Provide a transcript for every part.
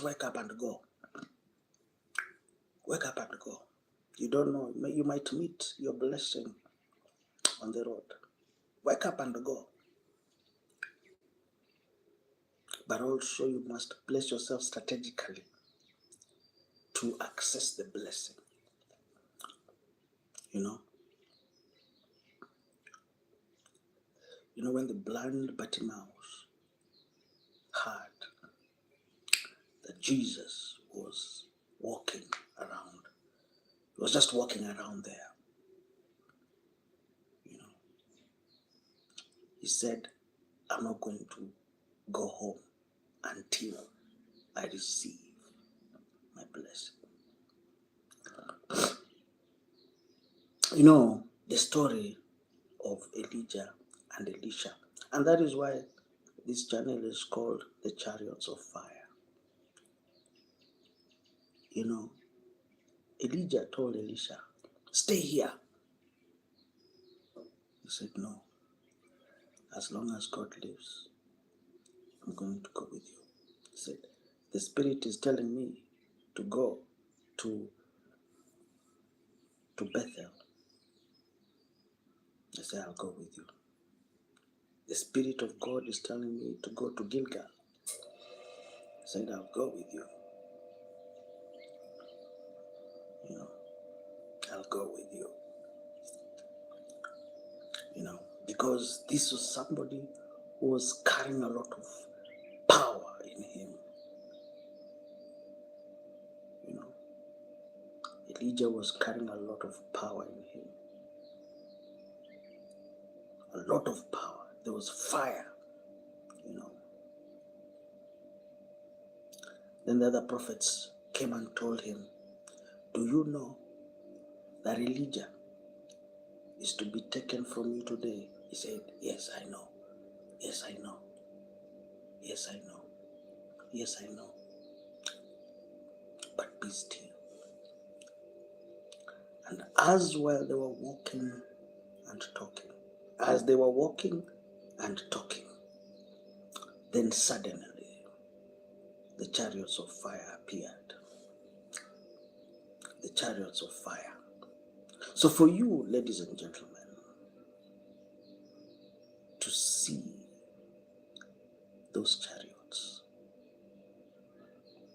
wake up and go. Wake up and go. You don't know, you might meet your blessing on the road. Wake up and go. But also you must place yourself strategically to access the blessing. You know when the blind Bartimaeus heard that Jesus was walking around, he was just walking around there. He said, I'm not going to go home until I receive my blessing. The story of Elijah and Elisha. And that is why this channel is called the Chariots of Fire. Elijah told Elisha, stay here. He said, no. As long as God lives, I'm going to go with you. He said, the Spirit is telling me to go to Bethel. I said, I'll go with you. The Spirit of God is telling me to go to Gilgal. I said, I'll go with you. I'll go with you. Because this was somebody who was carrying a lot of power in him. Elijah was carrying a lot of power in him. A lot of power. There was fire, Then the other prophets came and told him, do you know that Elijah is to be taken from you today? He said, yes, I know. Yes, I know. Yes, I know. Yes, I know. But be still. And as while they were walking and talking, as they were walking and talking, then suddenly the chariots of fire appeared. The chariots of fire. So for you, ladies and gentlemen, to see those chariots,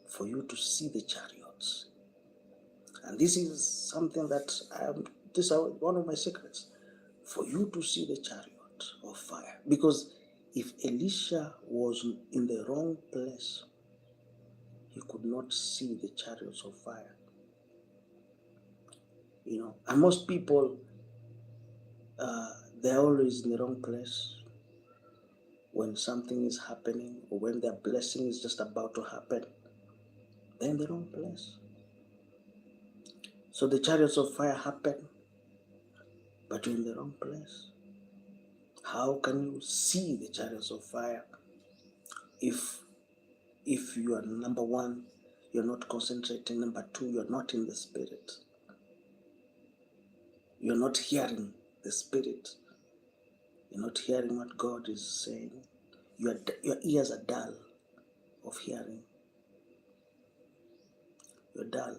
for you to see the chariots, and this is something that this is one of my secrets, for you to see the chariot of fire. Because if Elisha was in the wrong place, he could not see the chariots of fire. And most people, they're always in the wrong place when something is happening or when their blessing is just about to happen. They're in the wrong place. So the chariots of fire happen, but you're in the wrong place. How can you see the chariots of fire if you are, number one, you're not concentrating, number two, you're not in the Spirit? You're not hearing the Spirit. You're not hearing what God is saying. Your ears are dull of hearing. You're dull.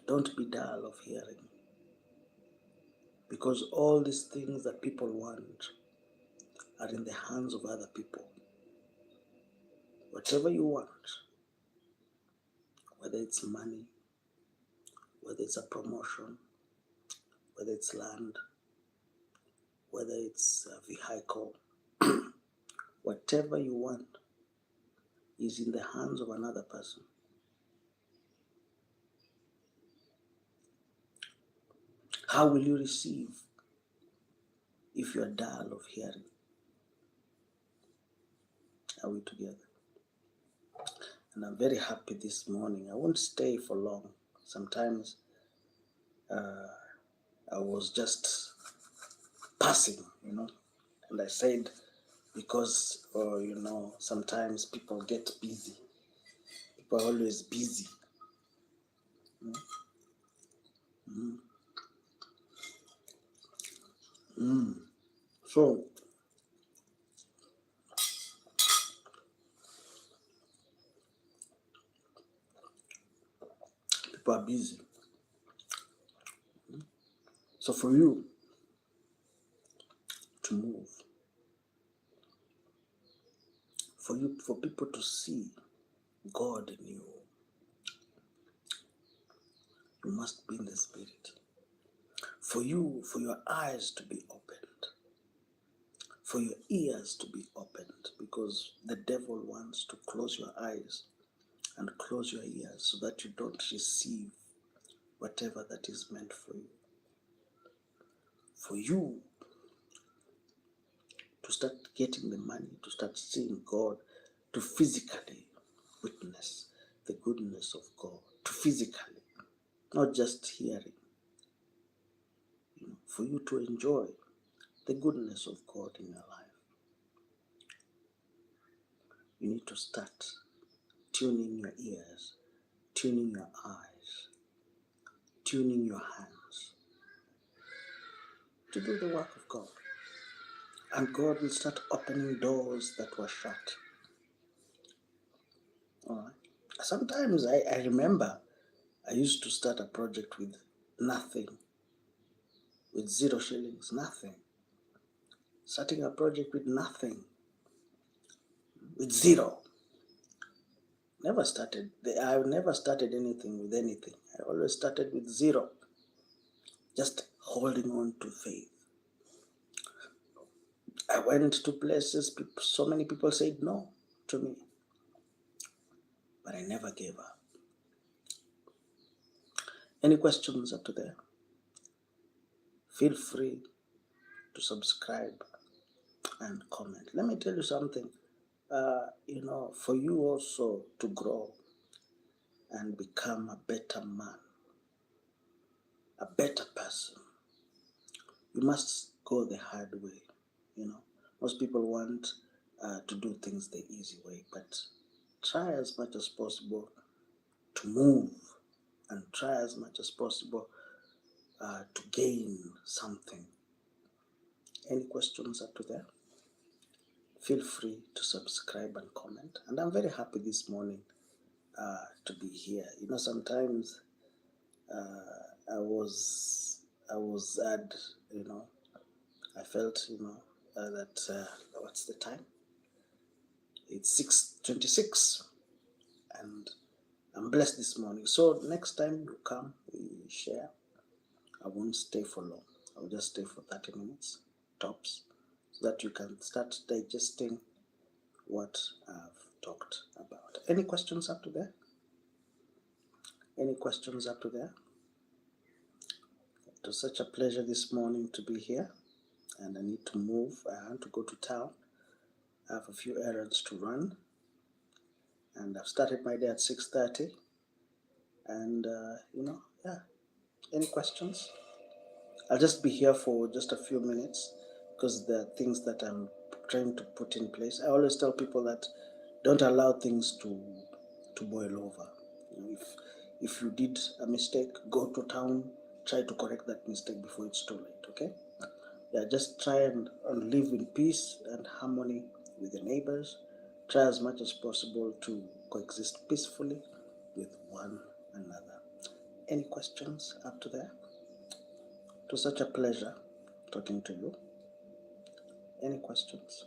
Don't be dull of hearing. Because all these things that people want are in the hands of other people. Whatever you want, whether it's money, whether it's a promotion, whether it's land, whether it's a vehicle, whatever you want is in the hands of another person. How will you receive if you are dull of hearing? Are we together? And I'm very happy this morning. I won't stay for long. Sometimes I was just passing, and I said, because, sometimes people get busy. People are always busy. So, People are busy. So for you to move, for people to see God in you, you must be in the Spirit. For your eyes to be opened, for your ears to be opened, because the devil wants to close your eyes and close your ears so that you don't receive whatever that is meant for you. For you to start getting the money, to start seeing God, to physically witness the goodness of God, to physically, not just hearing, for you to enjoy the goodness of God in your life. You need to start tuning your ears, tuning your eyes, tuning your hands to do the work of God. And God will start opening doors that were shut. All right. Sometimes I remember I used to start a project with nothing, with 0 shillings, nothing. Starting a project with nothing, with 0. I've never started anything with anything. I always started with 0. Just holding on to faith. I went to places, so many people said no to me. But I never gave up. Any questions up to there? Feel free to subscribe and comment. Let me tell you something. For you also to grow and become a better man, a better person, you must go the hard way. Most people want to do things the easy way, but try as much as possible to move and try as much as possible to gain something. Any questions up to there? Feel free to subscribe and comment. And I'm very happy this morning to be here. Sometimes I was sad, I felt, that, what's the time? It's 6:26 and I'm blessed this morning. So next time you come, we share. I won't stay for long. I'll just stay for 30 minutes, tops, so that you can start digesting what I've talked about. Any questions up to there? Any questions up to there? It was such a pleasure this morning to be here, and I need to move. I want to go to town. I have a few errands to run, and I've started my day at 6:30. And yeah. Any questions? I'll just be here for just a few minutes because there are things that I'm trying to put in place. I always tell people that don't allow things to boil over. If you did a mistake, go to town, try to correct that mistake before it's too late, okay? Yeah, just try and live in peace and harmony with your neighbors. Try as much as possible to coexist peacefully with one another. Any questions up to there? It was such a pleasure talking to you. Any questions?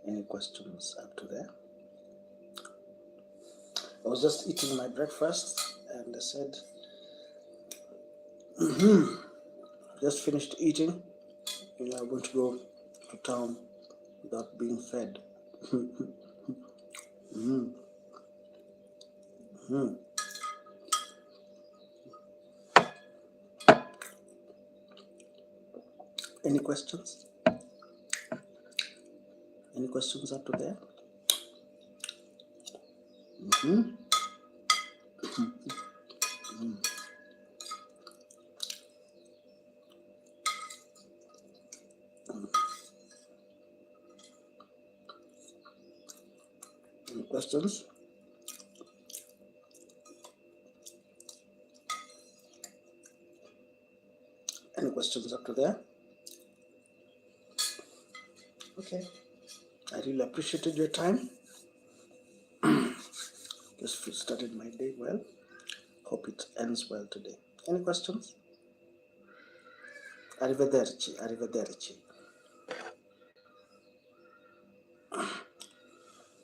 Any questions up to there? I was just eating my breakfast and I said, just finished eating. I want to go to town without being fed. Any questions? Any questions up to there? Any questions? Any questions up to there? Okay. I really appreciated your time. Just started my day well. Hope it ends well today. Any questions? Arrivederci, arrivederci.